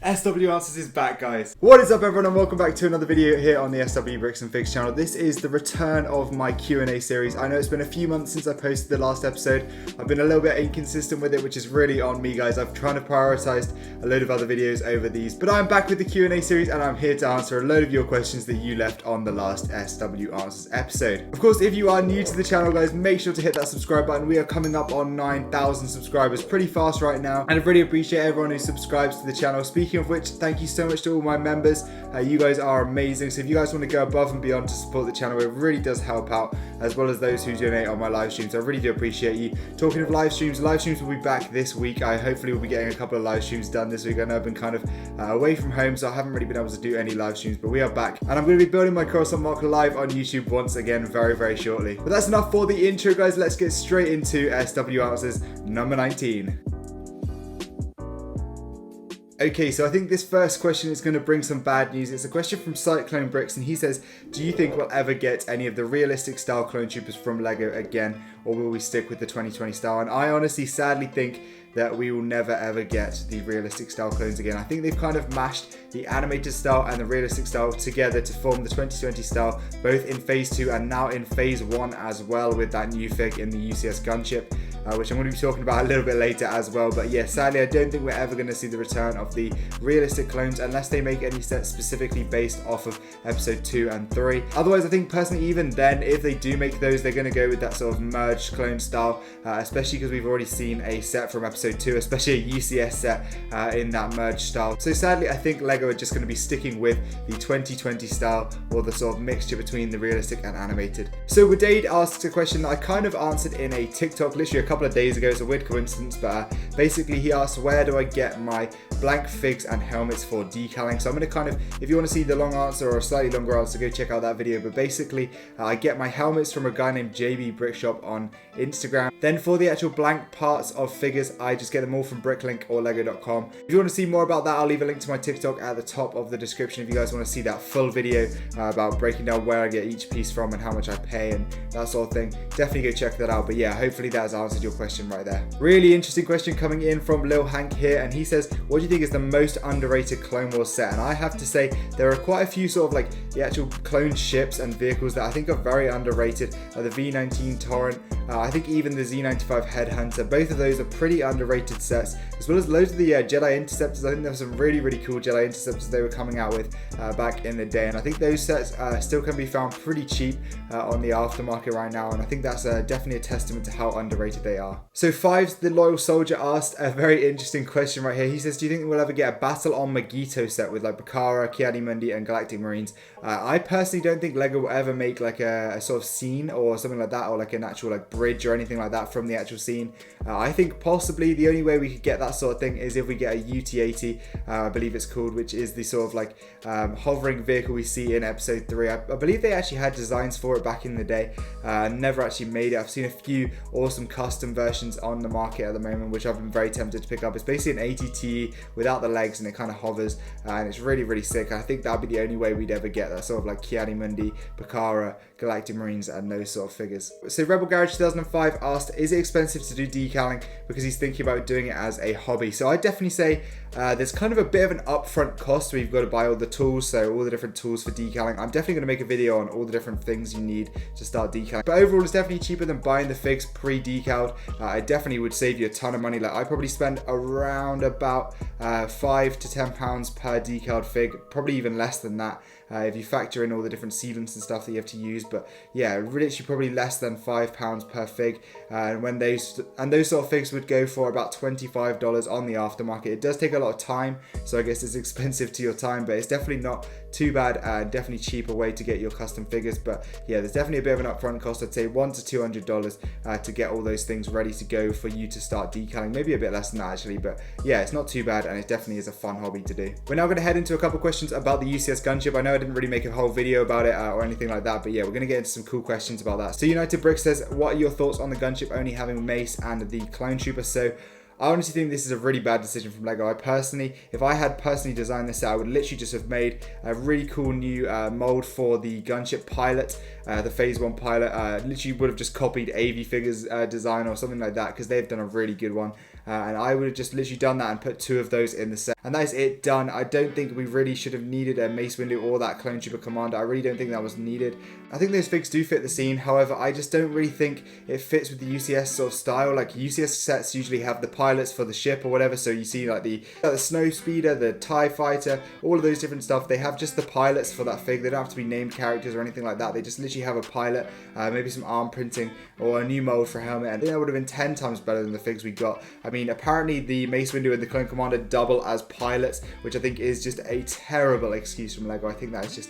SW Answers is back, guys. What is up, everyone, and welcome back to another video here on the SW Bricks and Figs channel. This is the return of my Q&A series. I know it's been a few months since I posted the last episode. I've been a little bit inconsistent with it, which is really on me, guys. I've tried to prioritize a load of other videos over these, but I'm back with the Q&A series, and I'm here to answer a load of your questions that you left on the last SW Answers episode. Of course, if you are new to the channel, guys, make sure to hit that subscribe button. We are coming up on 9,000 subscribers pretty fast right now, and I really appreciate everyone who subscribes to the channel. Speaking of which, thank you so much to all my members. You guys are amazing. So if you guys want to go above and beyond to support the channel, it really does help out, as well as those who donate on my live streams. I really do appreciate you. Talking of live streams will be back this week. I hopefully will be getting a couple of live streams done this week. I know I've been kind of away from home, so I haven't really been able to do any live streams, but we are back, and I'm going to be building my croissant mock live on YouTube once again very, very shortly. But that's enough for the intro, guys. Let's get straight into SW Answers number 19. Okay, so I think this first question is going to bring some bad news. It's a question from Cyclone Bricks, and he says, do you think we'll ever get any of the realistic style clone troopers from LEGO again, or will we stick with the 2020 style? And I honestly sadly think that we will never ever get the realistic style clones again. I think they've kind of mashed the animated style and the realistic style together to form the 2020 style, both in phase 2 and now in phase 1 as well, with that new fig in the UCS Gunship. Which I'm going to be talking about a little bit later as well. But yeah, sadly, I don't think we're ever going to see the return of the realistic clones unless they make any sets specifically based off of episode 2 and 3. Otherwise, I think personally, even then, if they do make those, they're going to go with that sort of merged clone style, especially because we've already seen a set from episode 2, especially a UCS set in that merged style. So sadly, I think LEGO are just going to be sticking with the 2020 style, or the sort of mixture between the realistic and animated. So Wade asks a question that I kind of answered in a TikTok literally a couple of days ago. It's a weird coincidence, but basically he asked, where do I get my blank figs and helmets for decaling? So I'm going to kind of, if you want to see the long answer or a slightly longer answer, go check out that video. But basically I get my helmets from a guy named JB Brickshop on Instagram. Then for the actual blank parts of figures, I just get them all from Bricklink or lego.com. If you want to see more about that, I'll leave a link to my TikTok at the top of the description if you guys want to see that full video about breaking down where I get each piece from and how much I pay and that sort of thing. Definitely go check that out. But yeah, hopefully that has answered your question right there. Really interesting question coming in from Lil Hank here, and he says, what do you think is the most underrated Clone Wars set? And I have to say there are quite a few sort of like the actual clone ships and vehicles that I think are very underrated. The V19 Torrent, I think even the Z95 Headhunter, both of those are pretty underrated sets, as well as loads of the Jedi Interceptors. I think there were some really, really cool Jedi Interceptors they were coming out with back in the day, and I think those sets still can be found pretty cheap on the aftermarket right now, and I think that's definitely a testament to how underrated they are. So Fives, the Loyal Soldier, asked a very interesting question right here. He says, do you think we'll ever get a Battle on Magito set with like Bakara, Kiadi-Mundi and Galactic Marines? I personally don't think LEGO will ever make like a sort of scene or something like that, or like an actual like bridge or anything like that from the actual scene. I think possibly the only way we could get that sort of thing is if we get a UT-80, I believe it's called, which is the sort of like hovering vehicle we see in episode 3. I believe they actually had designs for it back in the day, never actually made it. I've seen a few awesome custom versions on the market at the moment, which I've been very tempted to pick up. It's basically an ATT without the legs, and it kind of hovers, and it's really, really sick. I think that'd be the only way we'd ever get that sort of like Kiadi-Mundi, Bakara, Galactic Marines and those sort of figures. So Rebel Garage 2005 asked, is it expensive to do decaling, because he's thinking about doing it as a hobby? So I'd definitely say there's kind of a bit of an upfront cost where you've got to buy all the tools, so all the different tools for decaling. I'm definitely going to make a video on all the different things you need to start decaling, but overall it's definitely cheaper than buying the figs pre-decaled. It definitely would save you a ton of money. Like I probably spend around about £5 to £10 per decaled fig, probably even less than that if you factor in all the different sealants and stuff that you have to use. But yeah, literally probably less than £5 per fig, and those sort of figs would go for about $25 on the aftermarket. It does take a lot of time, so I guess it's expensive to your time, but it's definitely not too bad, definitely cheaper way to get your custom figures. But yeah, there's definitely a bit of an upfront cost. I'd say $100 to $200 to get all those things ready to go for you to start decaling. Maybe a bit less than that actually, but yeah, it's not too bad, and it definitely is a fun hobby to do. We're now going to head into a couple questions about the UCS Gunship. I know I didn't really make a whole video about it or anything like that, but yeah, we're going to get into some cool questions about that. So United Brick says, what are your thoughts on the gunship only having Mace and the Clone Trooper? So I honestly think this is a really bad decision from LEGO. If I had personally designed this set, I would literally just have made a really cool new mold for the gunship pilot, the phase 1 pilot. Literally would have just copied AV Figures design or something like that, because they've done a really good one. and I would have just literally done that and put 2 of those in the set. And that is it, done. I don't think we really should have needed a Mace Windu or that Clone Trooper Commander. I really don't think that was needed. I think those figs do fit the scene, however, I just don't really think it fits with the UCS sort of style. Like, UCS sets usually have the pilots for the ship or whatever, so you see like the Snow Speeder, the TIE Fighter, all of those different stuff. They have just the pilots for that fig. They don't have to be named characters or anything like that. They just literally have a pilot, maybe some arm printing or a new mold for a helmet, and I think that would have been 10 times better than the figs we got. I mean, apparently the Mace Windu and the Clone Commander double as pilots, which I think is just a terrible excuse from LEGO. I think that is just,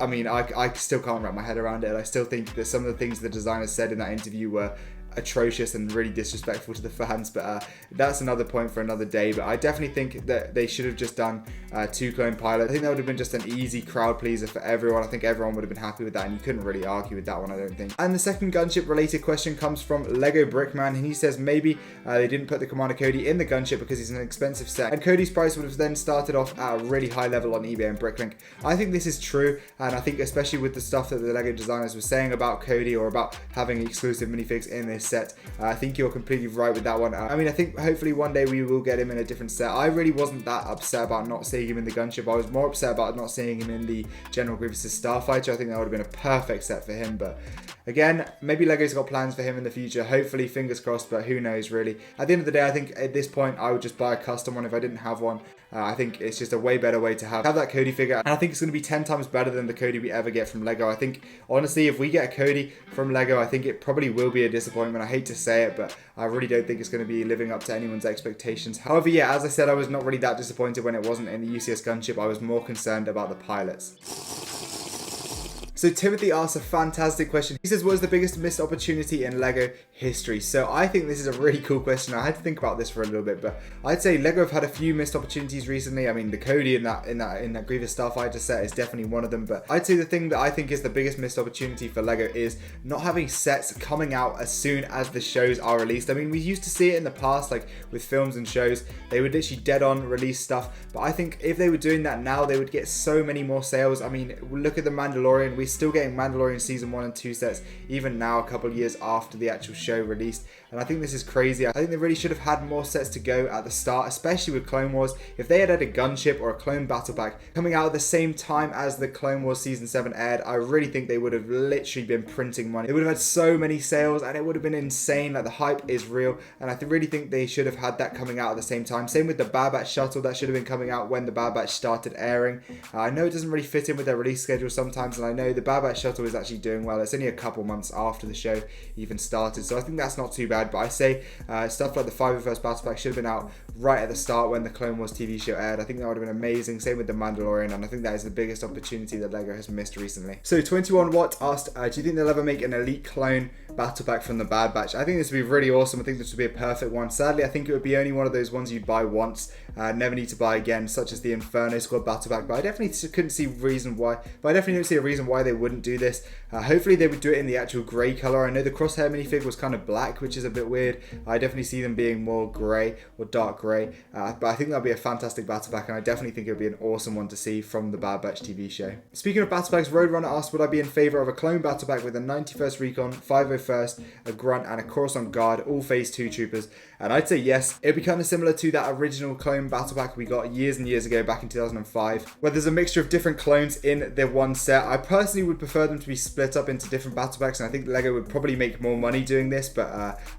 I mean, I still can't wrap my head around it. I still think that some of the things the designers said in that interview were atrocious and really disrespectful to the fans, but that's another point for another day. But I definitely think that they should have just done 2 clone pilots. I think that would have been just an easy crowd pleaser for everyone. I think everyone would have been happy with that, and you couldn't really argue with that one, I don't think. And the second gunship related question comes from Lego Brickman, and he says maybe they didn't put the Commander Cody in the gunship because he's an expensive set, and Cody's price would have then started off at a really high level on eBay and Bricklink. I think this is true, and I think especially with the stuff that the Lego designers were saying about Cody or about having exclusive minifigs in this set, I think you're completely right with that one. I mean, I think hopefully one day we will get him in a different set. I really wasn't that upset about not seeing him in the gunship. I was more upset about not seeing him in the General Grievous' Starfighter. I think that would have been a perfect set for him, but again, maybe LEGO's got plans for him in the future. Hopefully, fingers crossed, but who knows, really. At the end of the day, I think at this point, I would just buy a custom one if I didn't have one. I think it's just a way better way to have that Cody figure. And I think it's going to be 10 times better than the Cody we ever get from LEGO. I think, honestly, if we get a Cody from LEGO, I think it probably will be a disappointment. I hate to say it, but I really don't think it's going to be living up to anyone's expectations. However, yeah, as I said, I was not really that disappointed when it wasn't in the UCS Gunship. I was more concerned about the pilots. So Timothy asks a fantastic question. He says, what is the biggest missed opportunity in LEGO history? So I think this is a really cool question. I had to think about this for a little bit, but I'd say LEGO have had a few missed opportunities recently. I mean, the Cody in that Grievous Starfighter set is definitely one of them, but I'd say the thing that I think is the biggest missed opportunity for LEGO is not having sets coming out as soon as the shows are released. I mean, we used to see it in the past, like with films and shows, they would literally dead on release stuff, but I think if they were doing that now, they would get so many more sales. I mean, look at The Mandalorian. We're still getting Mandalorian season 1 and 2 sets even now, a couple of years after the actual show released, and I think this is crazy. I think they really should have had more sets to go at the start, especially with Clone Wars. If they had a gunship or a clone battle pack coming out at the same time as the Clone Wars season 7 aired, I really think they would have literally been printing money. They would have had so many sales and it would have been insane. Like, the hype is real, and I really think they should have had that coming out at the same time. Same with the Bad Batch shuttle, that should have been coming out when the Bad Batch started airing. I know it doesn't really fit in with their release schedule sometimes, and I know the Bad Batch shuttle is actually doing well. It's only a couple months after the show even started, so I think that's not too bad. But I say stuff like the 501st Battleback should have been out right at the start when the Clone Wars TV show aired. I think that would have been amazing. Same with the Mandalorian, and I think that is the biggest opportunity that LEGO has missed recently. So 21 Watt asked, do you think they'll ever make an elite clone battle pack from the Bad Batch? I think this would be really awesome. I think this would be a perfect one. Sadly, I think it would be only one of those ones you'd buy once, never need to buy again, such as the Inferno Squad battle pack. But I definitely couldn't see reason why. But I definitely don't see a reason why they wouldn't do this. Hopefully they would do it in the actual grey color. I know the Crosshair minifig was kind of black, which is a bit weird. I definitely see them being more grey or dark grey. But I think that'd be a fantastic battle pack, and I definitely think it would be an awesome one to see from the Bad Batch TV show. Speaking of battle packs, Roadrunner asked, would I be in favour of a clone battle pack with a 91st Recon, 501st, a Grunt, and a Coruscant Guard, all Phase 2 troopers? And I'd say yes. It'd be kind of similar to that original clone battle pack we got years and years ago back in 2005, where there's a mixture of different clones in the one set. I personally would prefer them to be split up into different battle packs, and I think LEGO would probably make more money doing this, but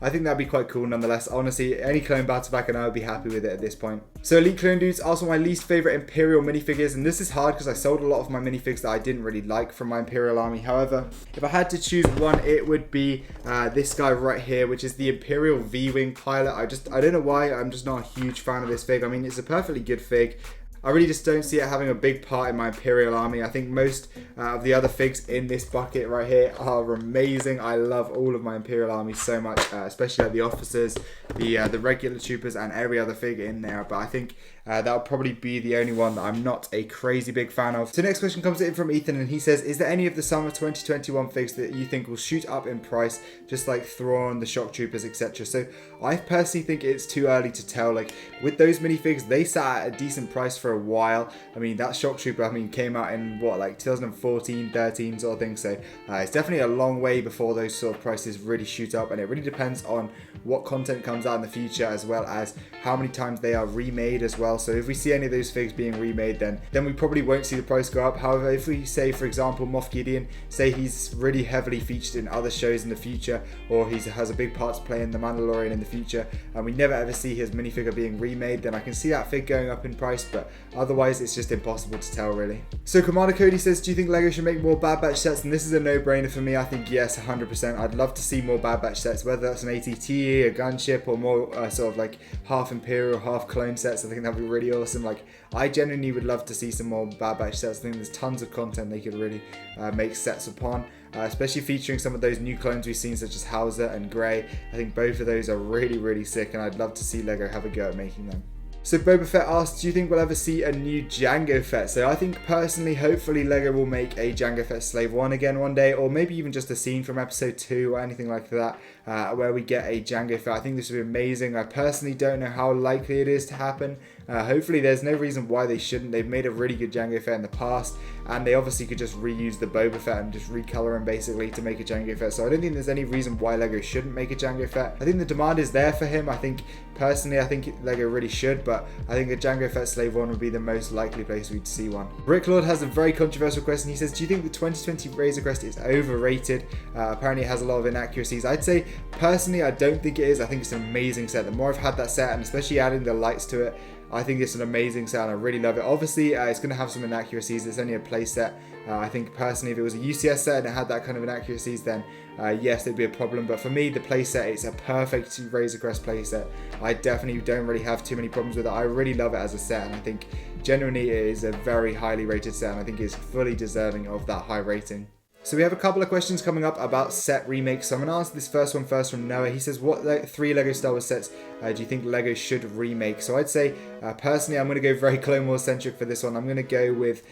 I think that'd be quite cool nonetheless. Honestly, any clone battle pack and I would be happy with it at this point. So Elite Clone Dudes, also my least favourite Imperial minifigures, and this is hard because I sold a lot of my minifigs that I didn't really like from my Imperial Army. However, if I had to choose one, it would be this guy right here, which is the Imperial V-Wing pilot. I don't know why, I'm just not a huge fan of this fig. I mean, it's a perfectly good fig. I really just don't see it having a big part in my Imperial Army. I think most of the other figs in this bucket right here are amazing. I love all of my Imperial Army so much, especially like the officers, the regular troopers, and every other fig in there. But I think That'll probably be the only one that I'm not a crazy big fan of. So next question comes in from Ethan, and he says, is there any of the summer 2021 figs that you think will shoot up in price, just like Thrawn, the Shock Troopers, etc.? So I personally think it's too early to tell. Like with those minifigs, they sat at a decent price for a while. I mean, that Shock Trooper, I mean, came out in what, like 2014, 13 sort of thing. So it's definitely a long way before those sort of prices really shoot up, and it really depends on what content comes out in the future, as well as how many times they are remade as well. So if we see any of those figs being remade, then we probably won't see the price go up. However, if we say, for example, Moff Gideon, say he's really heavily featured in other shows in the future, or he has a big part to play in The Mandalorian in the future, and we never ever see his minifigure being remade, then I can see that fig going up in price, but otherwise it's just impossible to tell really. So Commander Cody says, do you think LEGO should make more Bad Batch sets? And this is a no-brainer for me. I think yes, 100%. I'd love to see more Bad Batch sets, whether that's an ATT, a gunship, or more sort of like half Imperial, half clone sets. I think that'd be really awesome. Like, I genuinely would love to see some more Bad Batch sets. I think there's tons of content they could really make sets upon. Especially featuring some of those new clones we've seen, such as Hauser and Grey. I think both of those are really, really sick, and I'd love to see LEGO have a go at making them. So Boba Fett asks, do you think we'll ever see a new Jango Fett? So I think personally, hopefully LEGO will make a Jango Fett Slave 1 again one day, or maybe even just a scene from episode 2 or anything like that, where we get a Jango Fett. I think this would be amazing. I personally don't know how likely it is to happen. Hopefully there's no reason why they shouldn't. They've made a really good Jango Fett in the past, and they obviously could just reuse the Boba Fett and just recolor him basically to make a Jango Fett. So I don't think there's any reason why LEGO shouldn't make a Jango Fett. I think the demand is there for him. I think LEGO really should, but I think a Jango Fett Slave 1 would be the most likely place we'd see one. Rick Lord has a very controversial question. He says, do you think the 2020 Razor Crest is overrated? Apparently it has a lot of inaccuracies. I'd say personally I don't think it is. I think it's an amazing set. The more I've had that set, and especially adding the lights to it, I think it's an amazing set and I really love it. Obviously, it's going to have some inaccuracies. It's only a play set. I think personally, if it was a UCS set and it had that kind of inaccuracies, then yes, there'd be a problem. But for me, the play set, it's a perfect Razor Crest play set. I definitely don't really have too many problems with it. I really love it as a set, and I think genuinely it is a very highly rated set, and I think it's fully deserving of that high rating. So we have a couple of questions coming up about set remakes. So I'm going to answer this first one first from Noah. He says, what 3 LEGO Star Wars sets do you think LEGO should remake? So I'd say, personally, I'm going to go very Clone Wars centric for this one. I'm going to go with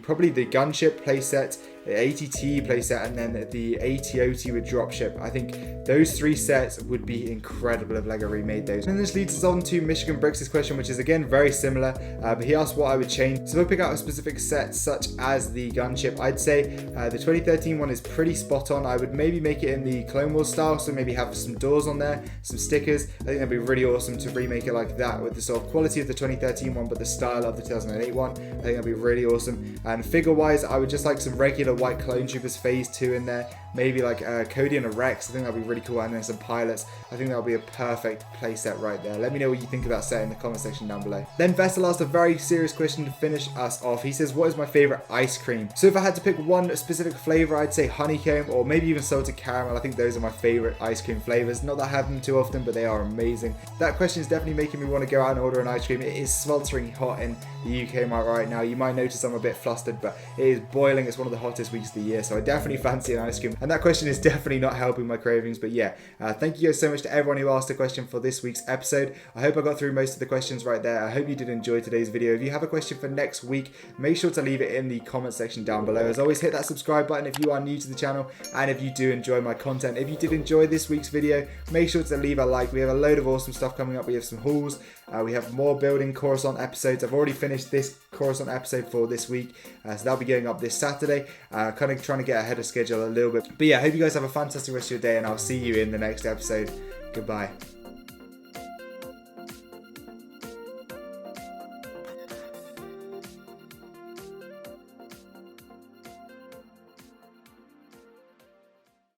probably the Gunship playset, the ATT playset, and then the ATOT with Dropship. I think those 3 sets would be incredible if LEGO remade those. And this leads us on to Michigan Bricks' question, which is again very similar, but he asked what I would change. So if I pick out a specific set such as the Gunship, I'd say the 2013 one is pretty spot on. I would maybe make it in the Clone Wars style, so maybe have some doors on there, some stickers. I think that'd be really awesome to remake it like that with the sort of quality of the 2013 one, but the style of the 2008 one. I think that'd be really awesome. And figure wise, I would just like some regular white Clone Troopers Phase 2 in there, maybe like Cody and a Rex. I think that'd be really cool, and then some pilots. I think that'll be a perfect playset right there. Let me know what you think of that set in the comment section down below. Then Vessel asked a very serious question to finish us off. He says, what is my favorite ice cream? So if I had to pick one specific flavor, I'd say honeycomb or maybe even salted caramel. I think those are my favorite ice cream flavors. Not that I have them too often, but they are amazing. That question is definitely making me want to go out and order an ice cream. It is sweltering hot in the UK right now. You might notice I'm a bit flustered, but it is boiling. It's one of the hottest weeks of the year, so I definitely fancy an ice cream. And that question is definitely not helping my cravings, but yeah, thank you guys so much to everyone who asked a question for this week's episode. I hope I got through most of the questions right there. I hope you did enjoy today's video. If you have a question for next week, make sure to leave it in the comment section down below. As always, hit that subscribe button if you are new to the channel, and if you do enjoy my content. If you did enjoy this week's video, make sure to leave a like. We have a load of awesome stuff coming up. We have some hauls, we have more building Coruscant episodes. I've already finished this Coruscant episode for this week, so that'll be going up this Saturday. Kind of trying to get ahead of schedule a little bit, but yeah, I hope you guys have a fantastic rest of your day, and I'll see you in the next episode. Goodbye.